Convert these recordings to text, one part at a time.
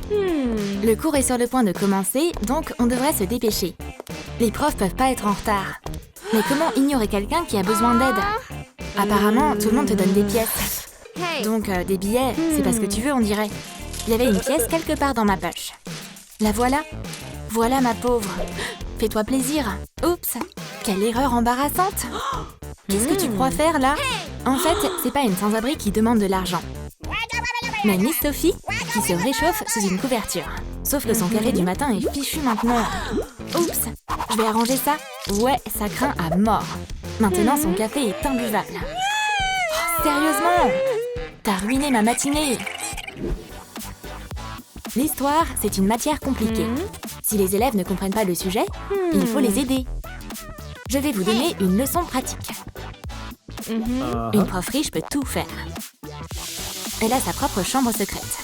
Le cours est sur le point de commencer, donc on devrait se dépêcher. Les profs peuvent pas être en retard. Mais comment ignorer quelqu'un qui a besoin d'aide? Apparemment, tout le monde te donne des pièces. Donc, des billets, c'est pas ce que tu veux, on dirait. Il y avait une pièce quelque part dans ma poche. La voilà. Voilà, ma pauvre. Fais-toi plaisir. Oups, quelle erreur embarrassante. Qu'est-ce que tu crois faire, là? En fait, c'est pas une sans-abri qui demande de l'argent, mais Miss Sophie qui se réchauffe sous une couverture. Sauf que son café du matin est fichu maintenant. Oups, je vais arranger ça. Ouais, ça craint à mort. Maintenant, son café est imbuvable. Oh, sérieusement? T'as ruiné ma matinée. L'histoire, c'est une matière compliquée. Si les élèves ne comprennent pas le sujet, il faut les aider. Je vais vous donner une leçon pratique. Une prof riche peut tout faire. Elle a sa propre chambre secrète.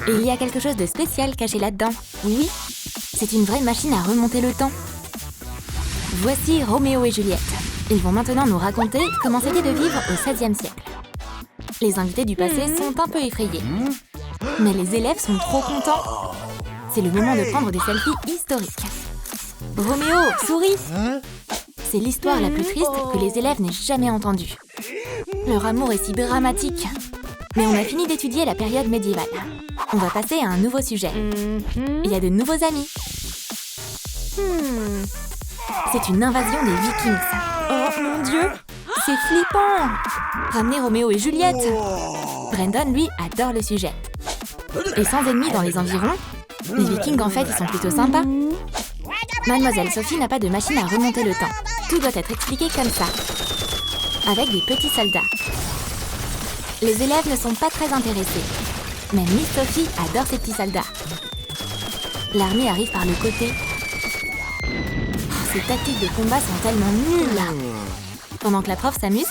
Et il y a quelque chose de spécial caché là-dedans. Oui, c'est une vraie machine à remonter le temps. Voici Roméo et Juliette. Ils vont maintenant nous raconter comment c'était de vivre au XVIe siècle. Les invités du passé sont un peu effrayés. Mais les élèves sont trop contents. C'est le moment de prendre des selfies historiques. Roméo, souris! C'est l'histoire la plus triste que les élèves n'aient jamais entendue. Leur amour est si dramatique. Mais on a fini d'étudier la période médiévale. On va passer à un nouveau sujet. Il y a de nouveaux amis. C'est une invasion des Vikings. Oh mon Dieu! C'est flippant! Ramenez Roméo et Juliette! Brandon, lui, adore le sujet. Et sans ennemis dans les environs, les Vikings, en fait, ils sont plutôt sympas. Mademoiselle Sophie n'a pas de machine à remonter le temps. Tout doit être expliqué comme ça, avec des petits soldats. Les élèves ne sont pas très intéressés. Mais Miss Sophie adore ces petits soldats. L'armée arrive par le côté. Oh, ces tactiques de combat sont tellement nulles. Pendant que la prof s'amuse,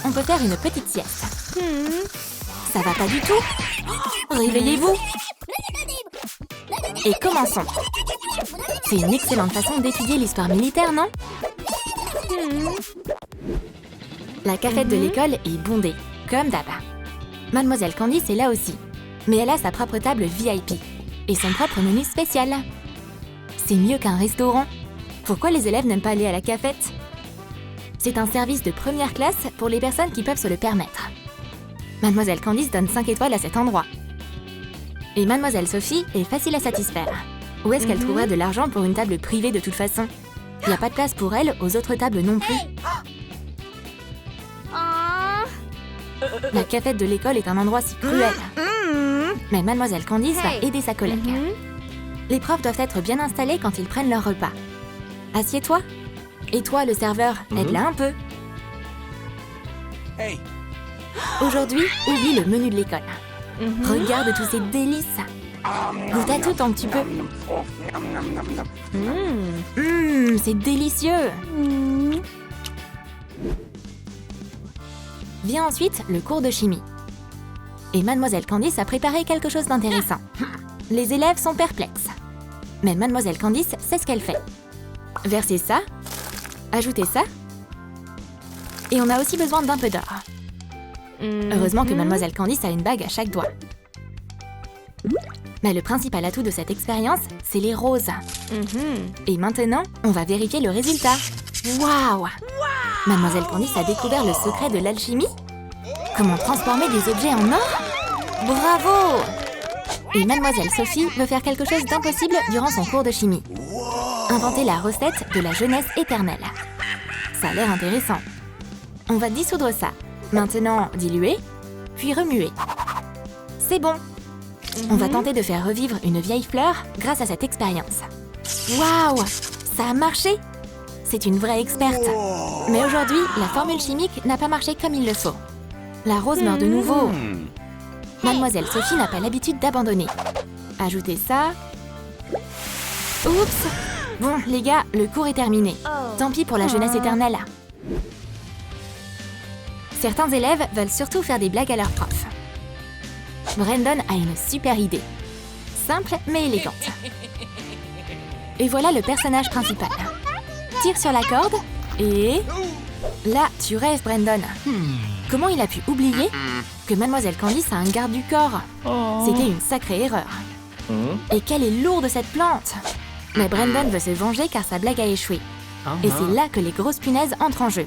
on peut faire une petite sieste. Ça va pas du tout. Réveillez-vous. Et commençons. C'est une excellente façon d'étudier l'histoire militaire, non? La cafette de l'école est bondée, comme d'hab. Mademoiselle Candice est là aussi, mais elle a sa propre table VIP et son propre menu spécial. C'est mieux qu'un restaurant. Pourquoi les élèves n'aiment pas aller à la cafette? C'est un service de première classe pour les personnes qui peuvent se le permettre. Mademoiselle Candice donne 5 étoiles à cet endroit. Et Mademoiselle Sophie est facile à satisfaire. Où est-ce qu'elle trouverait de l'argent pour une table privée de toute façon? Il n'y a pas de place pour elle aux autres tables non plus. La cafette de l'école est un endroit si cruel. Mais Mademoiselle Candice va aider sa collègue. Les profs doivent être bien installés quand ils prennent leur repas. Assieds-toi. Et toi, le serveur, aide-la un peu. Aujourd'hui, oublie le menu de l'école. Regarde tous ces délices. Goûte à tout tant que tu peux. C'est délicieux. Vient ensuite le cours de chimie. Et Mademoiselle Candice a préparé quelque chose d'intéressant. Les élèves sont perplexes. Mais Mademoiselle Candice sait ce qu'elle fait. Versez ça, ajoutez ça, et on a aussi besoin d'un peu d'or. Heureusement que Mademoiselle Candice a une bague à chaque doigt. Mais le principal atout de cette expérience, c'est les roses. Et maintenant, on va vérifier le résultat. Waouh! Mademoiselle Candice a découvert le secret de l'alchimie. Comment transformer des objets en or? Bravo! Et Mademoiselle Sophie veut faire quelque chose d'impossible durant son cours de chimie. Inventer la recette de la jeunesse éternelle. Ça a l'air intéressant. On va dissoudre ça. Maintenant, diluer, puis remuer. C'est bon. On va tenter de faire revivre une vieille fleur grâce à cette expérience. Waouh! Ça a marché! C'est une vraie experte. Mais aujourd'hui, la formule chimique n'a pas marché comme il le faut. La rose meurt de nouveau. Mademoiselle Sophie n'a pas l'habitude d'abandonner. Ajoutez ça. Oups! Bon, les gars, le cours est terminé. Tant pis pour la jeunesse éternelle. Certains élèves veulent surtout faire des blagues à leurs profs. Brandon a une super idée. Simple mais élégante. Et voilà le personnage principal. Tire sur la corde et... Là, tu rêves, Brandon. Comment il a pu oublier que Mademoiselle Candice a un garde du corps? C'était une sacrée erreur. Et quelle est lourde cette plante! Mais Brandon veut se venger car sa blague a échoué. Et c'est là que les grosses punaises entrent en jeu.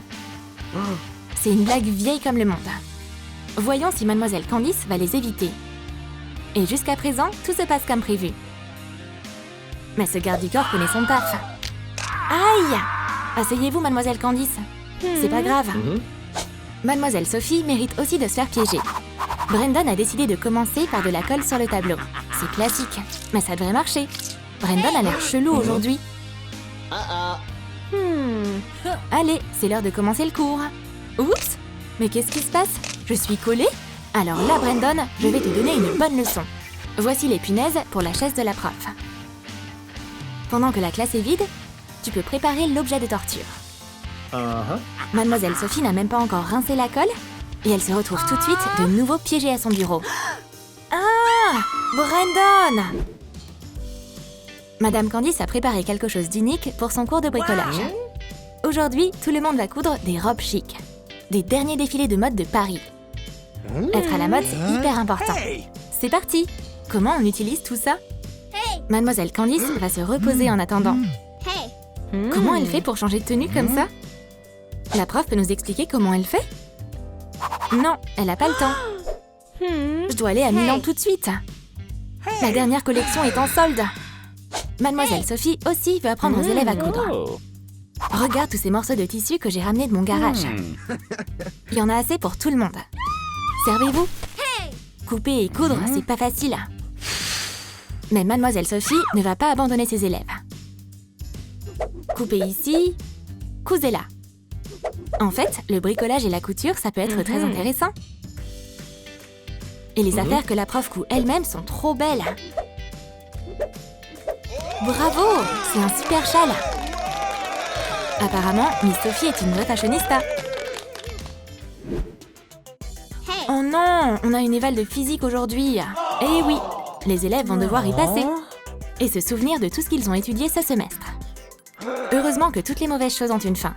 C'est une blague vieille comme le monde. Voyons si Mademoiselle Candice va les éviter. Et jusqu'à présent, tout se passe comme prévu. Mais ce garde du corps connaît son taf. Aïe! Asseyez-vous, Mademoiselle Candice. C'est pas grave. Mademoiselle Sophie mérite aussi de se faire piéger. Brandon a décidé de commencer par de la colle sur le tableau. C'est classique, mais ça devrait marcher. Brandon a l'air chelou aujourd'hui. Allez, c'est l'heure de commencer le cours. Oups! Mais qu'est-ce qui se passe? Je suis collée? Alors là, Brandon, je vais te donner une bonne leçon. Voici les punaises pour la chaise de la prof. Pendant que la classe est vide, tu peux préparer l'objet de torture. Mademoiselle Sophie n'a même pas encore rincé la colle et elle se retrouve tout de suite de nouveau piégée à son bureau. Ah! Brandon! Madame Candice a préparé quelque chose d'unique pour son cours de bricolage. Aujourd'hui, tout le monde va coudre des robes chics. Des derniers défilés de mode de Paris. Être à la mode, c'est hyper important. C'est parti! Comment on utilise tout ça? Mademoiselle Candice va se reposer en attendant. Comment elle fait pour changer de tenue comme ça? La prof peut nous expliquer comment elle fait? Non, elle n'a pas le temps. Je dois aller à Milan tout de suite. La dernière collection est en solde. Mademoiselle Sophie aussi veut apprendre aux élèves à coudre. Regarde tous ces morceaux de tissu que j'ai ramenés de mon garage. Il y en a assez pour tout le monde. Servez-vous. Couper et coudre, c'est pas facile. Mais Mademoiselle Sophie ne va pas abandonner ses élèves. Coupez ici, cousez là. En fait, le bricolage et la couture, ça peut être très intéressant. Et les affaires que la prof coud elle-même sont trop belles. Bravo! C'est un super châle. Apparemment, Miss Sophie est une vraie fashionista. Oh non! On a une éval de physique aujourd'hui. Eh oui! Les élèves vont devoir y passer. Et se souvenir de tout ce qu'ils ont étudié ce semestre. Heureusement que toutes les mauvaises choses ont une fin.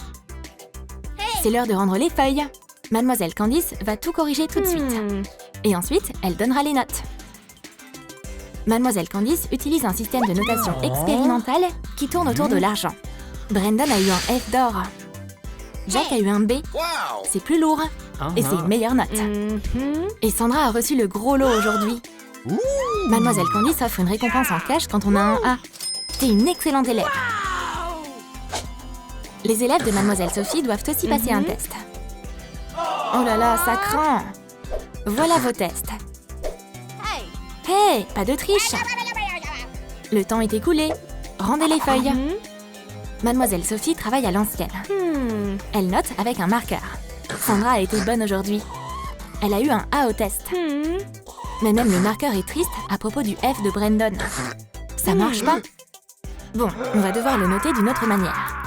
C'est l'heure de rendre les feuilles. Mademoiselle Candice va tout corriger tout de suite. Et ensuite, elle donnera les notes. Mademoiselle Candice utilise un système de notation expérimental qui tourne autour de l'argent. Brandon a eu un F d'or. Jack a eu un B. C'est plus lourd. Et c'est une meilleure note. Et Sandra a reçu le gros lot aujourd'hui. Mademoiselle Candice offre une récompense en cash quand on a un A. T'es une excellente élève. Les élèves de Mademoiselle Sophie doivent aussi passer un test. Oh là là, ça craint! Voilà vos tests. Hey, pas de triche! Le temps est écoulé. Rendez les feuilles. Mademoiselle Sophie travaille à l'ancienne. Elle note avec un marqueur. Sandra a été bonne aujourd'hui. Elle a eu un A au test. Mais même le marqueur est triste à propos du F de Brandon. Ça marche pas. Bon, on va devoir le noter d'une autre manière.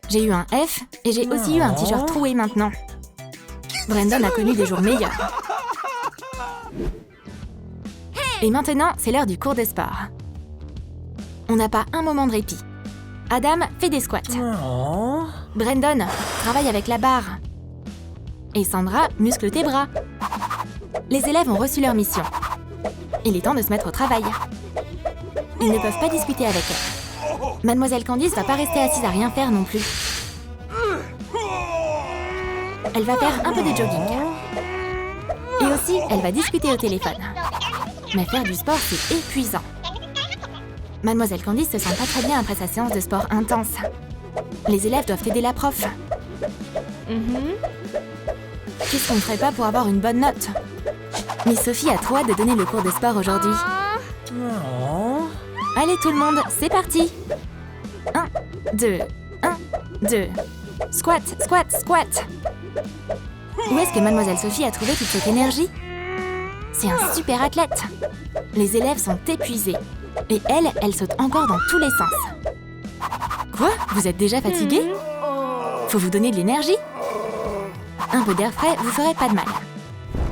J'ai eu un F et j'ai aussi eu un t-shirt troué maintenant. Brandon a connu des jours meilleurs. Et maintenant, c'est l'heure du cours de sport. On n'a pas un moment de répit. Adam fait des squats. Brandon travaille avec la barre. Et Sandra muscle tes bras. Les élèves ont reçu leur mission. Il est temps de se mettre au travail. Ils ne peuvent pas discuter avec elle. Mademoiselle Candice va pas rester assise à rien faire non plus. Elle va faire un peu de jogging. Et aussi, elle va discuter au téléphone. Mais faire du sport, c'est épuisant. Mademoiselle Candice se sent pas très bien après sa séance de sport intense. Les élèves doivent aider la prof. Qu'est-ce qu'on ne ferait pas pour avoir une bonne note? Miss Sophie a trop hâte de donner le cours de sport aujourd'hui. Allez tout le monde, c'est parti! 1, 2, 1, 2. Squat, squat, squat! Où est-ce que Mademoiselle Sophie a trouvé toute cette énergie? C'est un super athlète! Les élèves sont épuisés. Et elle saute encore dans tous les sens. Quoi? Vous êtes déjà fatigué? Faut vous donner de l'énergie? Un peu d'air frais vous ferait pas de mal.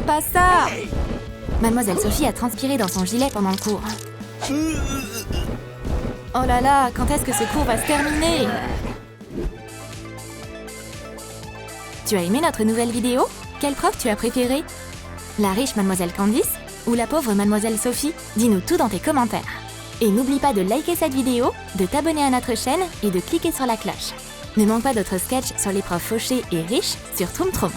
Pas ça! Mademoiselle Sophie a transpiré dans son gilet pendant le cours. Oh là là, quand est-ce que ce cours va se terminer? Tu as aimé notre nouvelle vidéo? Quelle prof tu as préférée? La riche Mademoiselle Candice Ou la pauvre mademoiselle Sophie? Dis-nous tout dans tes commentaires. Et n'oublie pas de liker cette vidéo, de t'abonner à notre chaîne et de cliquer sur la cloche. Ne manque pas d'autres sketchs sur les profs fauchés et riches sur Troom Troom.